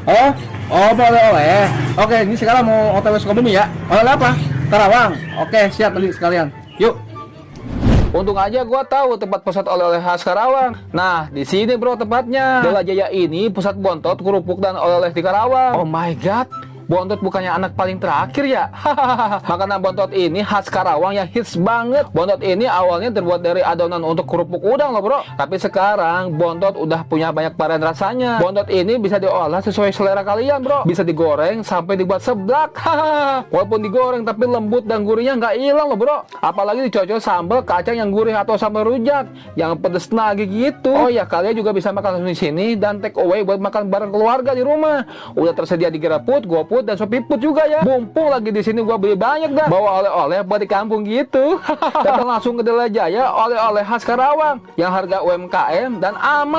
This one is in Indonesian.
Oh, oh mau oleh-oleh. Oke, ini sekarang mau OTW Sukabumi ya. Oleh apa? Karawang. Oke, siap beli sekalian. Yuk. Untung aja gua tahu tempat pusat oleh-oleh khas Karawang. Nah, di sini bro tempatnya. Dela Jaya ini pusat bontot, kerupuk dan oleh-oleh di Karawang. Oh my god. Bontot bukannya anak paling terakhir ya? Hahaha. Makanan bontot ini khas Karawang yang hits banget. Bontot ini awalnya terbuat dari adonan untuk kerupuk udang loh bro. Tapi sekarang bontot udah punya banyak varian rasanya. Bontot ini bisa diolah sesuai selera kalian bro. Bisa digoreng sampai dibuat seblak. Hahaha. Walaupun digoreng tapi lembut dan gurihnya nggak hilang loh bro. Apalagi dicocol sambal kacang yang gurih atau sambal rujak yang pedes nagih gitu. Oh ya, kalian juga bisa makan di sini dan take away buat makan bareng keluarga di rumah. Udah tersedia di GrabFood, GoFood dan ShopeeFood juga ya. Mumpung lagi di sini gua beli banyak dah. Bawa oleh-oleh buat di kampung gitu. Datang langsung ke Dela Jaya, oleh-oleh khas Karawang yang harga UMKM dan aman.